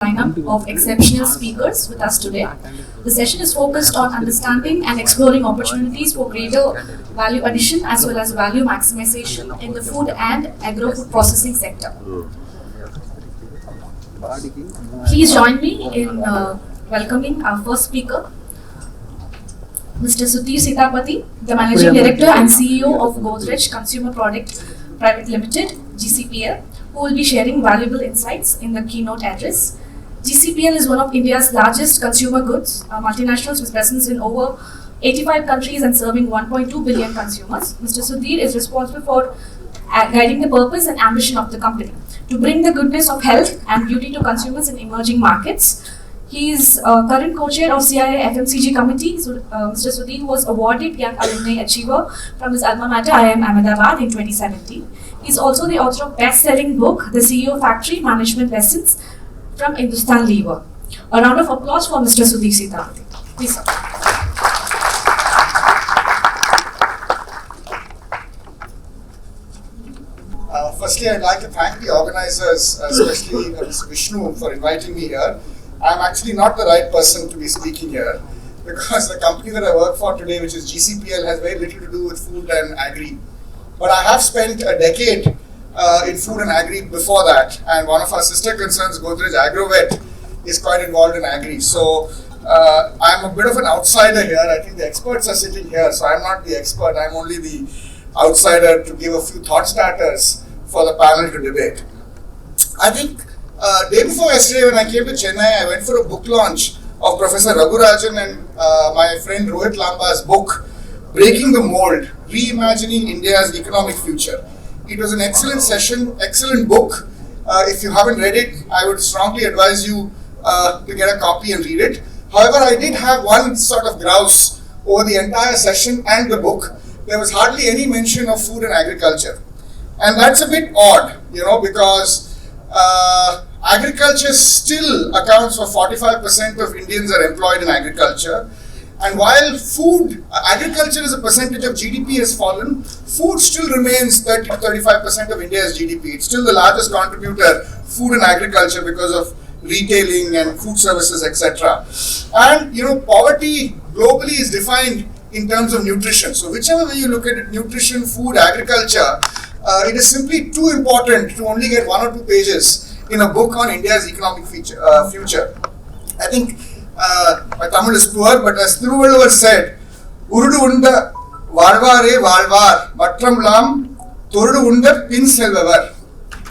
lineup of exceptional speakers with us today. The session is focused on understanding and exploring opportunities for greater value addition as well as value maximization in the food and agro-food processing sector. Please join me in welcoming our first speaker, Mr. Sudhir Sitapati, the Managing Director and CEO of Godrej Consumer Product Private Limited, GCPL, who will be sharing valuable insights in the keynote address. GCPL is one of India's largest consumer goods multinationals with presence in over 85 countries and serving 1.2 billion consumers. Mr. Sudhir is responsible for guiding the purpose and ambition of the company to bring the goodness of health and beauty to consumers in emerging markets. He is current co-chair of CIA FMCG committee. Mr. Sudhir was awarded Young Alumni Achiever from his alma mater IIM Ahmedabad in 2017. He is also the author of best-selling book, The CEO Factory Management Lessons from Hindustan Lever. A round of applause for Mr. Sudhir Sitapati. Please, sir. Firstly, I'd like to thank the organizers, especially Mr. Vishnu, for inviting me here. I'm actually not the right person to be speaking here because the company that I work for today, which is GCPL, has very little to do with food and agri. But I have spent a decade in food and agri before that, and one of our sister concerns, Godrej Agro, is quite involved in agri. So I'm a bit of an outsider here. I think the experts are sitting here, so I'm not the expert. I'm only the outsider to give a few thought starters for the panel to debate. I think day before yesterday when I came to Chennai, I went for a book launch of Professor Raghurajan and my friend Rohit Lamba's book, Breaking the Mold, Reimagining India's Economic Future. It was an excellent session, excellent book. If you haven't read it, I would strongly advise you to get a copy and read it. However, I did have one sort of grouse over the entire session and the book. There was hardly any mention of food and agriculture. And that's a bit odd, because agriculture still accounts for 45% of Indians are employed in agriculture. And while agriculture as a percentage of GDP has fallen, food still remains 30-35% of India's GDP. It's still the largest contributor, food and agriculture, because of retailing and food services, etc. And poverty globally is defined in terms of nutrition. So whichever way you look at it, nutrition, food, agriculture, it is simply too important to only get 1 or 2 pages in a book on India's economic future. I think my Tamil is poor, but as Thiruvalluvar said, Urudu unda varvare valvar, matram lam, Thorudu unda pin selvavar.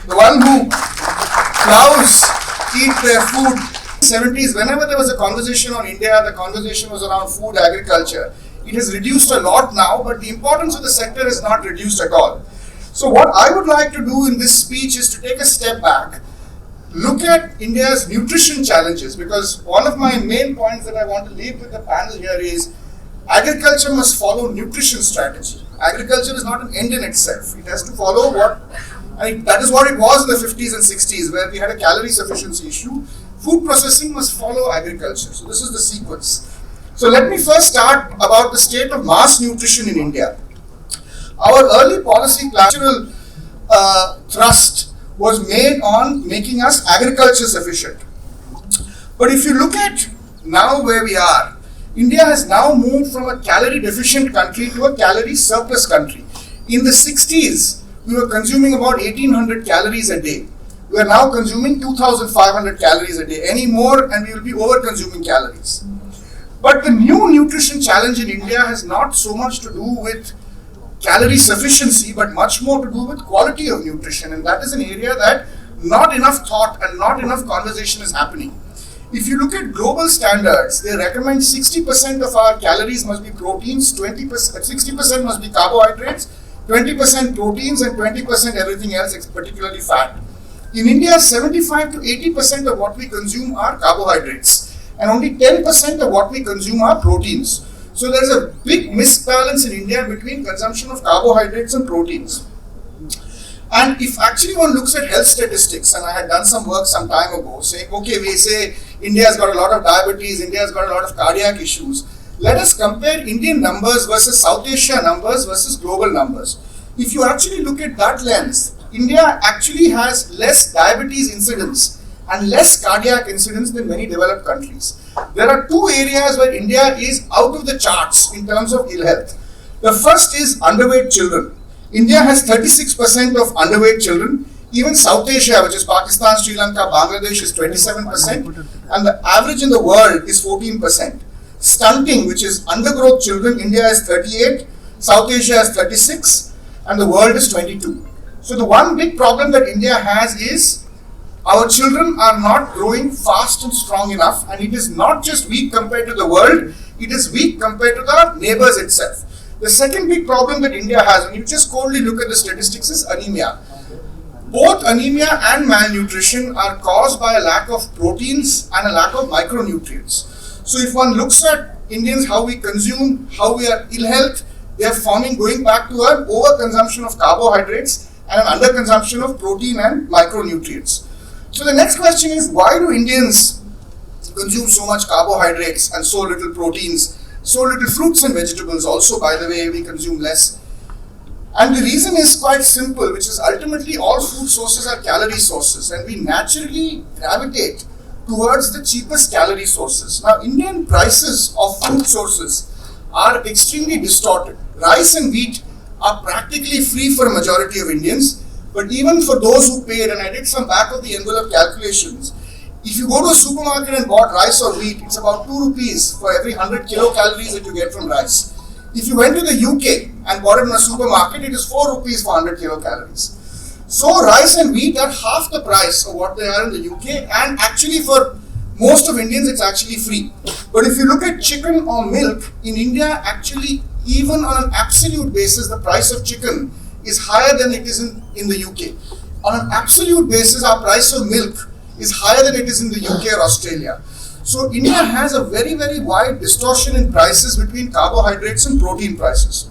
The one who plows eat their food. In the 70s, whenever there was a conversation on India, the conversation was around food, agriculture. It has reduced a lot now, but the importance of the sector is not reduced at all. So what I would like to do in this speech is to take a step back, look at India's nutrition challenges, because one of my main points that I want to leave with the panel here is agriculture must follow nutrition strategy. Agriculture is not an end in itself. It has to follow that is what it was in the 50s and 60s, where we had a calorie sufficiency issue. Food processing must follow agriculture. So this is the sequence. So let me first start about the state of mass nutrition in India. Our early policy natural thrust was made on making us agriculture sufficient. But if you look at now where we are, India has now moved from a calorie deficient country to a calorie surplus country. In the 60s, we were consuming about 1800 calories a day. We are now consuming 2500 calories a day. Any more and we will be over consuming calories. But the new nutrition challenge in India has not so much to do with calorie sufficiency, but much more to do with quality of nutrition, and that is an area that not enough thought and not enough conversation is happening. If you look at global standards, they recommend 60% of our calories must be proteins, 60% must be carbohydrates, 20% proteins, and 20% everything else, particularly fat. In India, 75 to 80% of what we consume are carbohydrates, and only 10% of what we consume are proteins. So there is a big misbalance in India between consumption of carbohydrates and proteins. And if actually one looks at health statistics, and I had done some work some time ago, saying, okay, we say India's got a lot of diabetes, India's got a lot of cardiac issues. Let us compare Indian numbers versus South Asia numbers versus global numbers. If you actually look at that lens, India actually has less diabetes incidence and less cardiac incidents than many developed countries. There are two areas where India is out of the charts in terms of ill health. The first is underweight children. India has 36% of underweight children. Even South Asia, which is Pakistan, Sri Lanka, Bangladesh, is 27%, and the average in the world is 14%. Stunting, which is undergrowth children, India is 38, South Asia is 36, and the world is 22. So the one big problem that India has is our children are not growing fast and strong enough, and it is not just weak compared to the world, it is weak compared to the neighbors itself. The second big problem that India has, when you just coldly look at the statistics, is anemia. Both anemia and malnutrition are caused by a lack of proteins and a lack of micronutrients. So if one looks at Indians, how we consume, how we are ill health, they are going back to an overconsumption of carbohydrates and an underconsumption of protein and micronutrients. So the next question is, why do Indians consume so much carbohydrates and so little proteins, so little fruits and vegetables? Also, by the way, we consume less. And the reason is quite simple, which is ultimately all food sources are calorie sources, and we naturally gravitate towards the cheapest calorie sources. Now, Indian prices of food sources are extremely distorted. Rice and wheat are practically free for a majority of Indians, but even for those who paid, and I did some back of the envelope calculations, if you go to a supermarket and bought rice or wheat, it's about 2 rupees for every 100 kilocalories that you get from rice. If you went to the UK and bought it in a supermarket, it is 4 rupees for 100 kilocalories. So rice and wheat are half the price of what they are in the UK, and actually for most of Indians it's actually free. But if you look at chicken or milk, in India actually even on an absolute basis the price of chicken is higher than it is in the UK. On an absolute basis our price of milk is higher than it is in the UK or Australia. So India has a very, very wide distortion in prices between carbohydrates and protein prices.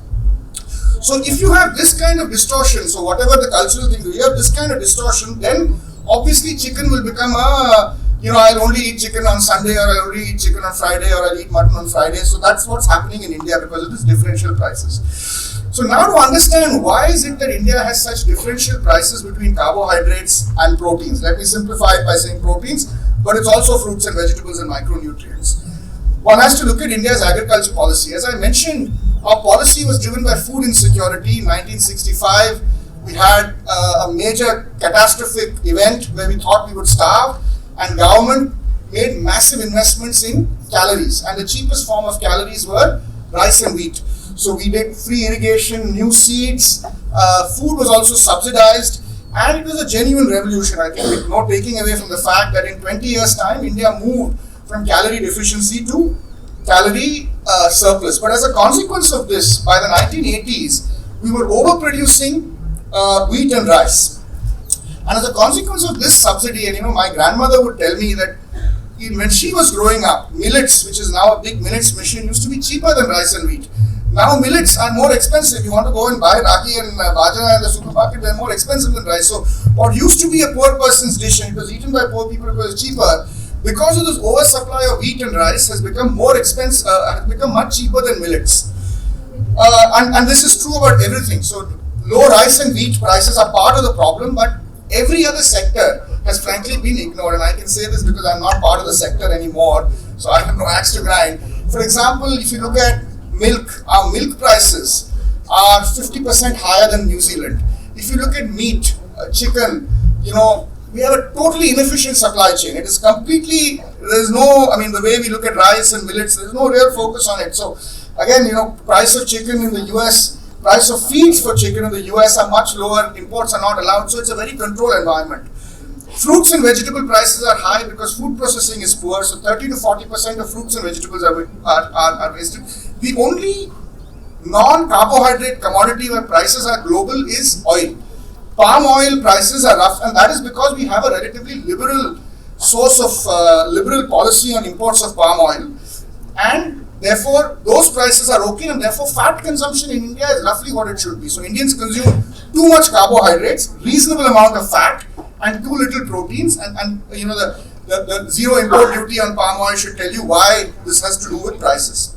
So if you have this kind of distortion, so whatever the cultural thing, you have this kind of distortion, then obviously chicken will become I'll only eat chicken on Sunday, or I'll only eat chicken on Friday, or I'll eat mutton on Friday. So that's what's happening in India because of this differential prices. So now to understand why is it that India has such differential prices between carbohydrates and proteins, let me simplify it by saying proteins, but it's also fruits and vegetables and micronutrients. One has to look at India's agriculture policy. As I mentioned, our policy was driven by food insecurity. In 1965, we had a major catastrophic event where we thought we would starve, and government made massive investments in calories, and the cheapest form of calories were rice and wheat. So we did free irrigation, new seeds, food was also subsidized, and it was a genuine revolution. I think not taking away from the fact that in 20 years time, India moved from calorie deficiency to calorie surplus. But as a consequence of this, by the 1980s, we were overproducing wheat and rice. And as a consequence of this subsidy, and my grandmother would tell me that when she was growing up, millets, which is now a big millets machine, used to be cheaper than rice and wheat. Now millets are more expensive. You want to go and buy ragi and bajra in the supermarket, they're more expensive than rice. So what used to be a poor person's dish, and it was eaten by poor people because it's cheaper, because of this oversupply of wheat and rice has become more expensive, has become much cheaper than millets. And this is true about everything. So low rice and wheat prices are part of the problem, but every other sector has frankly been ignored. And I can say this because I'm not part of the sector anymore, so I have no axe to grind. For example, if you look at milk, our milk prices are 50% higher than New Zealand. If you look at meat, chicken, we have a totally inefficient supply chain. It is completely, the way we look at rice and millets, there's no real focus on it. So again, price of chicken in the US, price of feeds for chicken in the US are much lower, imports are not allowed, so it's a very controlled environment. Fruits and vegetable prices are high because food processing is poor, so 30 to 40% of fruits and vegetables are wasted. The only non-carbohydrate commodity where prices are global is oil. Palm oil prices are rough, and that is because we have a relatively liberal source of liberal policy on imports of palm oil, and therefore those prices are okay, and therefore fat consumption in India is roughly what it should be. So Indians consume too much carbohydrates, reasonable amount of fat, and too little proteins, and the zero import duty on palm oil should tell you why this has to do with prices.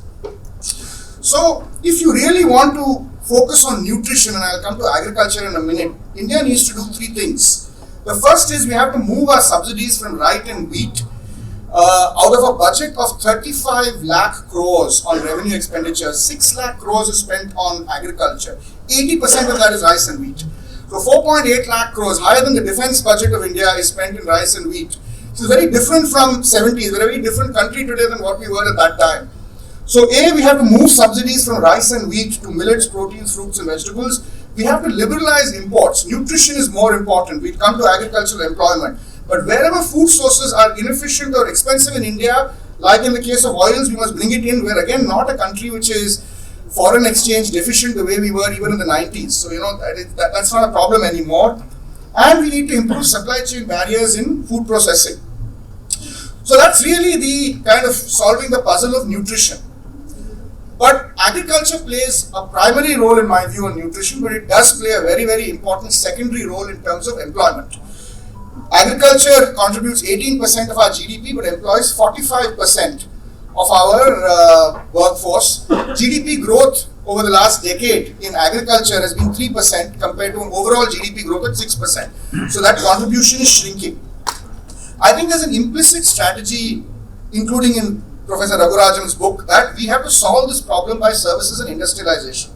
So if you really want to focus on nutrition, and I'll come to agriculture in a minute, India needs to do three things. The first is we have to move our subsidies from rye and wheat out of a budget of 35 lakh crores on revenue expenditure. 6 lakh crores is spent on agriculture. 80% of that is rice and wheat. So 4.8 lakh crores, higher than the defense budget of India, is spent in rice and wheat. So it's very different from 70s. We're a very different country today than what we were at that time. So we have to move subsidies from rice and wheat to millets, proteins, fruits and vegetables. We have to liberalize imports. Nutrition is more important. We come to agricultural employment. But wherever food sources are inefficient or expensive in India, like in the case of oils, we must bring it in. We're again not a country which is foreign exchange deficient the way we were even in the 90s. So, that's not a problem anymore. And we need to improve supply chain barriers in food processing. So that's really the kind of solving the puzzle of nutrition. But agriculture plays a primary role in my view on nutrition, but it does play a very, very important secondary role in terms of employment. Agriculture contributes 18% of our GDP, but employs 45% of our workforce. GDP growth over the last decade in agriculture has been 3% compared to an overall GDP growth at 6%. So that contribution is shrinking. I think there's an implicit strategy, including in Professor Raghuran's book, that we have to solve this problem by services and industrialization.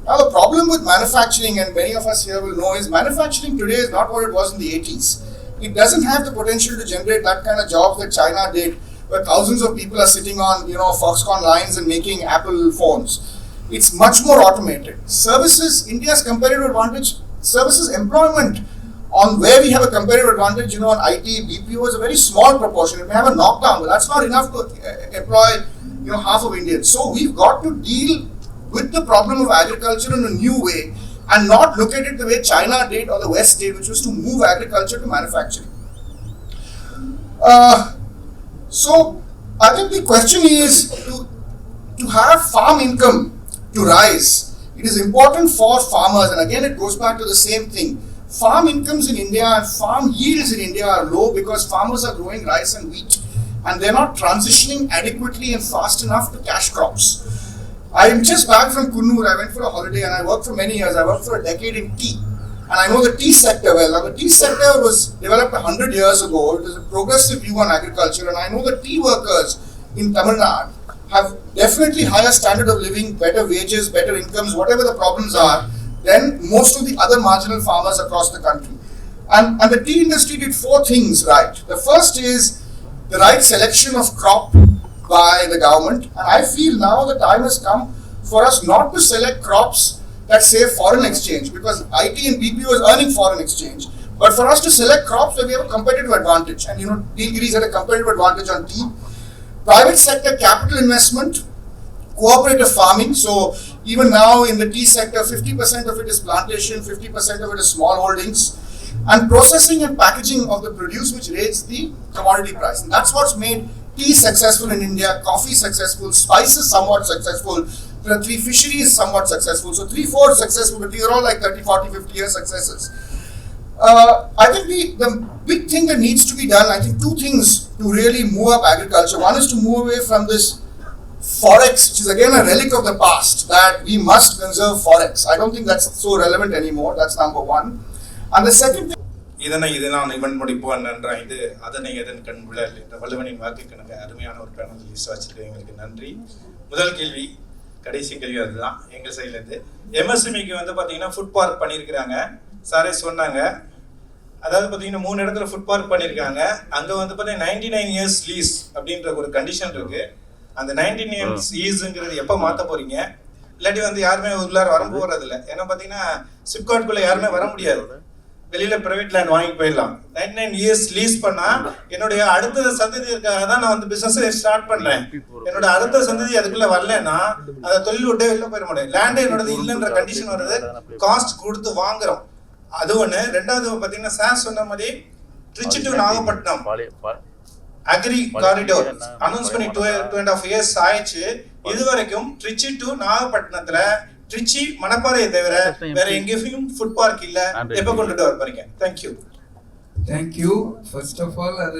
Now the problem with manufacturing, and many of us here will know, is manufacturing today is not what it was in the 80s. It doesn't have the potential to generate that kind of jobs that China did, where thousands of people are sitting on, Foxconn lines and making Apple phones. It's much more automated. Services, India's competitive advantage, services employment, on where we have a competitive advantage, on IT, BPO is a very small proportion. It may have a knockdown, but that's not enough to employ, half of Indians. So we've got to deal with the problem of agriculture in a new way and not look at it the way China did or the West did, which was to move agriculture to manufacturing. So I think the question is to have farm income to rise. It is important for farmers, and again it goes back to the same thing. Farm incomes in India and farm yields in India are low because farmers are growing rice and wheat and they're not transitioning adequately and fast enough to cash crops. I am just back from Kunnur. I went for a holiday and I worked for many years. I worked for a decade in tea. And I know the tea sector well. Now the tea sector was developed 100 years ago. It is a progressive view on agriculture, and I know the tea workers in Tamil Nadu have definitely higher standard of living, better wages, better incomes, whatever the problems are, than most of the other marginal farmers across the country. And the tea industry did 4 things right. The first is the right selection of crop by the government. And I feel now the time has come for us not to select crops that save foreign exchange, because IT and BPO is earning foreign exchange, but for us to select crops where we have a competitive advantage. And Nilgiris had a competitive advantage on tea. Private sector capital investment, cooperative farming. So even now in the tea sector, 50% of it is plantation, 50% of it is small holdings, and processing and packaging of the produce which rates the commodity price. And that's what's made tea successful in India, coffee successful, spices somewhat successful, the 3 fisheries somewhat successful. So 3-4 successful, but these are all like 30, 40, 50 year successes. I think the big thing that needs to be done, I think 2 things to really move up agriculture. One is to move away from this forex, which is again a relic of the past, that we must conserve forex. I don't think that's so relevant anymore. That's number 1. And the second thing, இதனால் இவன் முடிப்போம் நன்றாய்ந்து அதனை எதன் கண் விழல் என்ற வள்ளுவனின் வாக்கு கணக்கு அருமையான ஒரு பேனல் லிஸ்ட் வச்சிருக்கவங்களுக்கு நன்றி. முதல் கேள்வி, கடைசி கேள்வி அதுதான் எங்கள் சைட்லேருந்து. எம்எஸ்எம்இக்கு பார்த்தீங்கன்னா ஃபுட் பார்க் பண்ணியிருக்கிறாங்க. சாரே சொன்னாங்க, அதாவது பார்த்தீங்கன்னா 3 இடத்துல ஃபுட் பார்க் பண்ணியிருக்காங்க. அங்கே பார்த்தீங்கன்னா 99 years லீஸ் அப்படின்ற ஒரு கண்டிஷன் இருக்குது. அந்த 19 years லீஸுங்கிறது எப்போ மாற்ற போகிறீங்க? இல்லாட்டி யாருமே உள்ளார வர போகிறதில்ல. ஏன்னா பார்த்தீங்கன்னா சிப்காட்குள்ளே யாருமே வர முடியாது. வெளியில் ப்ரைவேட் லேண்ட் வாங்கி போயிடலாம். 99 years லீஸ் பண்ணால் என்னுடைய அடுத்த சந்ததிக்காக தான் நான் பிஸ்னஸை ஸ்டார்ட் பண்ணேன். என்னோட அடுத்த சந்ததி அதுக்குள்ளே வரலன்னா அதை தொழில் விட்டே வெளில போயிட முடியும். லேண்டே என்னோடது இல்லைன்ற கண்டிஷன் வருது. காஸ்ட் கொடுத்து வாங்குறோம். அது ஒன்று. 2வது பார்த்தீங்கன்னா சார் சொன்ன மாதிரி Trichy to Nagapattinam agri corridor announce பண்ணி 2.5 years ஆயிடுச்சு. இது வரைக்கும் திருச்சி டு நாகப்பட்டினத்துல திருச்சி மணப்பாறையை தவிர வேற எங்கேயும் ஃபுட் பார்க் இல்ல. எப்ப கொண்டுட்டு வர போறீங்க? Thank you. Thank you. First of all அது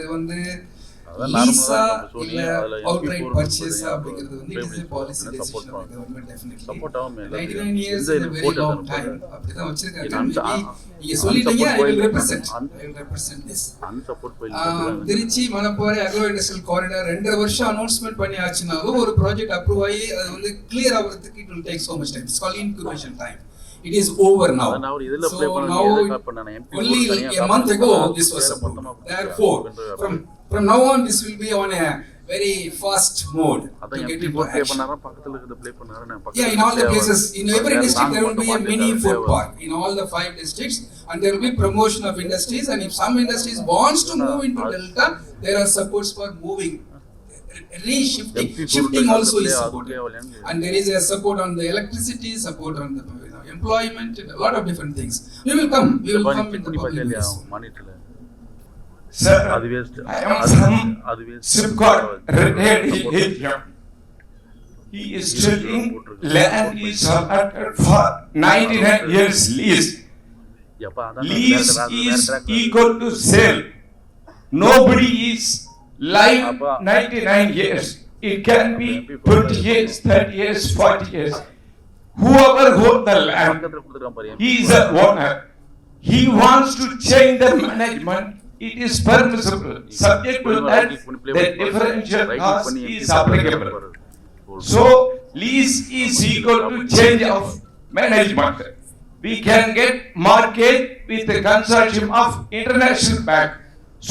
லீஸா இல்ல outright purchase அப்படிங்கிறது வந்து it is a policy decision of the government definitely. 99 years is a very long time. அப்படிதான் வச்சிருக்காங்க. நீங்க சொல்லிட்டீங்க, I will represent this. Trichy Manapparai agro industrial corridor 2 வருஷம் அனௌன்ஸ்மெண்ட் பண்ணி ஆச்சுனாலும் ஒரு ப்ராஜெக்ட் அப்ரூவ் ஆகி அது வந்து கிளியர் ஆகிறதுக்கு it will take so much time. It's called incubation time. It is over now. So now only a month ago this was approved. Therefore from now on this will be on a very fast mode to get into action. Yeah, in all the places, in every district there will be a mini food park in all the 5 districts, and there will be promotion of industries, and if some industries wants to move into Delta, there are supports for moving. Shifting also is supported, and there is a support on the electricity, support on the employment, and a lot of different things. We will come in the public place. Sir, I am from Sipcot retired area. He is telling land is allotted for 99 years lease. Lease is equal to sale. Nobody is live 99 years. It can be 20 years, 30 years, 40 years. Whoever owns the land, he is the owner. He wants to change the management. It is permissible. Subject to that, the differential cost is applicable. So, lease is equal to change of management. We can get market with the consortium of international bank.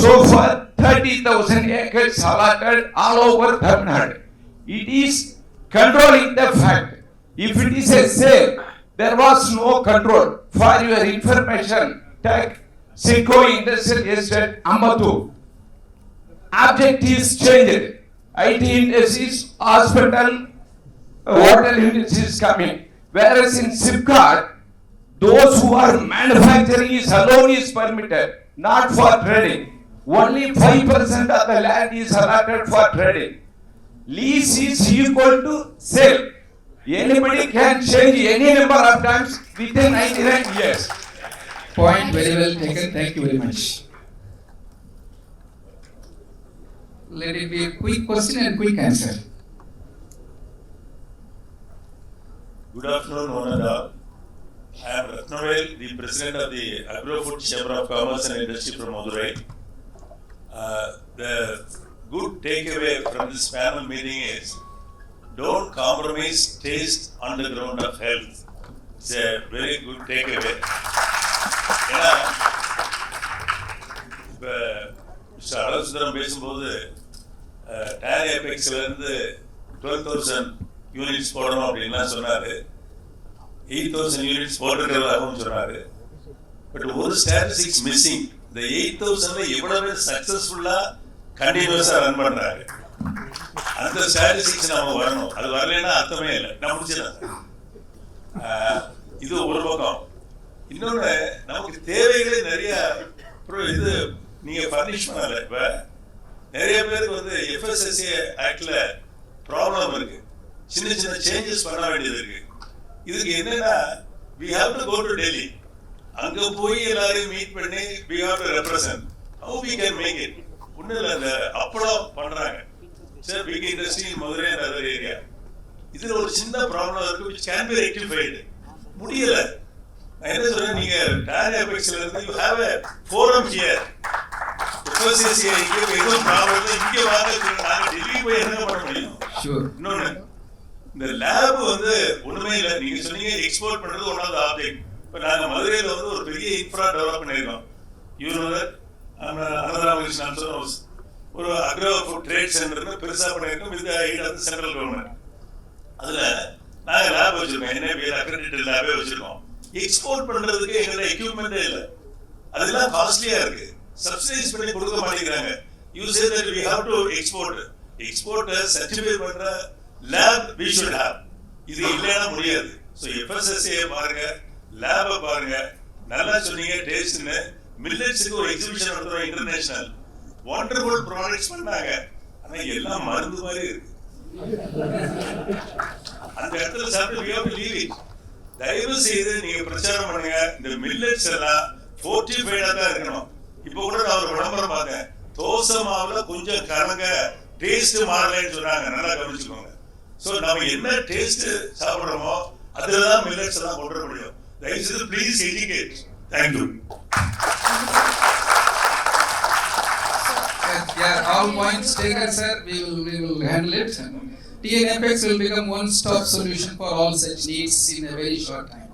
So far, 30,000 acres allotted all over Tamil Nadu. It is controlling the fact. If it is a sale, there was no control. For your information, take Sicko Industrial Estate, Ambatu. Object is changed. IT industries, hospital, hotel industries coming. Whereas in Sipcot, those who are manufacturing is alone is permitted, not for trading. Only 5% of the land is allotted for trading. Lease is equal to sale. Anybody can change any number of times within 99 years. Point very well taken. Thank you very much. Let it be a quick question and quick answer. Good afternoon, one and all. I am Ratnavel, the president of the Agro Food Chamber of Commerce and Industry from Madurai. The good takeaway from this panel meeting is, don't compromise taste on the ground of health. It's a very good takeaway. ஏன்னா இப்போ mister Azhagusundaram பேசும்போது dare ஏபெக்ஸ்லேருந்து 12,000 units போடணும் அப்படின்லாம் சொன்னார். 8,000 units போட்டுக்கிறதாகவும் சொன்னார். But ஒரு statistics missing. இந்த 8,000 எவ்வளவு சக்சஸ்ஃபுல்லாக கண்டினியூஸாக ரன் பண்ணுறாரு, அந்த ஸ்டாட்டிஸ்டிக்ஸ் நம்ம வரணும். அது வரலைன்னா அர்த்தமே இல்லை. நான் முடிச்சிடறேன். இது ஒரு பக்கம். இன்னொன்று, நமக்கு தேவைகளே நிறைய. இது நீங்கள் ஃபர்னிஷ் பண்ணலை. இப்போ நிறைய பேருக்கு வந்து FSSA ஆக்டில் ப்ராப்ளம் இருக்கு. சின்ன சின்ன சேஞ்சஸ் பண்ண வேண்டியது இருக்கு. இதுக்கு என்னன்னா, we have to go to Delhi. அங்கே போய் எல்லாரையும் மீட் பண்ணி we have to represent. How we can make it? ஒன்றும் இல்லை, அந்த அப்பளம் பண்ணுறாங்க sir, big industry Madurai and other area. இதில் ஒரு சின்ன ப்ராப்ளம் இருக்கு, which can be rectified. முடியலை. நான் என்ன சொல்றேன், நீங்க டேர் ஏபெக்ஸ்ல இருந்து you have a forum here. FSSA இங்கே எதுவும் ப்ராப்ளம் இங்கே வாங்க, நாங்கள் டெல்லி போய் என்ன பண்ண முடியும்? இன்னொன்று, இந்த லேப் வந்து ஒண்ணுமே இல்லை. நீங்க சொன்னீங்க எக்ஸ்போர்ட் பண்றது ஒன் ஆஃப் த ஆப்ஜெக்ட். இப்போ நாங்கள் மதுரையில் வந்து ஒரு பெரிய இன்ஃப்ரா டெவலப் பண்ணியிருக்கோம். அனந்தராமகிருஷ்ணன் சொன்ன ஒரு அக்ரோ ஃபுட் ட்ரேட் சென்டர்னு பெருசாக பண்ணியிருக்கோம். With aid of central government. அதில் நாங்கள் லேப் வச்சிருக்கோம். NABL அக்ரெடிட்டட் லேபே வச்சிருக்கோம். எக்ஸ்போர்ட் பண்றதுக்கு எங்கள்ட்ட எக்யூப்மெண்டே இல்லை. அதெல்லாம் காஸ்ட்லியா இருக்கு. சப்சிடைஸ் பண்ணி கொடுக்க மாட்டேங்கிறாங்க. You say that we have to export. எக்ஸ்போர்ட்டை சர்டிஃபை பண்ற லேப் we should have. இது இல்லைன்னா முடியாது. ஸோ FSSA பாருங்க, லேபை பாருங்க. நல்லா சொன்னீங்க டேஸ்ட்னு. மில்லட்ஸுக்கு ஒரு எக்ஸிபிஷன் நடத்துறோம் இன்டர்நேஷனல். வண்டர்ஃபுல் ப்ராடக்ட்ஸ் பண்ணாங்க. ஆனால் எல்லாம் மருந்து மாதிரி இருக்கு. அந்த இடத்துல சாப்பிட்டு we have to leave it. தயவு செய்து நீங்க பிரச்சாரம் பண்ணுங்க. இந்த மில்லட்ஸ் எல்லாம் ஃபோர்ட்டிஃபைடா தான் இருக்கணும். இப்போ கூட நான் ஒரு விளம்பரம் பார்த்தேன். தோசை மாவுல கொஞ்சம் கலங்க டேஸ்ட் மாறலைன்னு சொன்னாங்க, நல்லா கவனிச்சுக்கோங்க. ஸோ நம்ம என்ன டேஸ்ட் சாப்பிட்றோமோ அதில் தான் மில்லட்ஸ் எல்லாம் கொண்டு வர முடியும். தயவுசெய்து please educate. Thank you. Yeah, all points taken, sir. We will handle it. TNFX will become one-stop solution for all such needs in a very short time.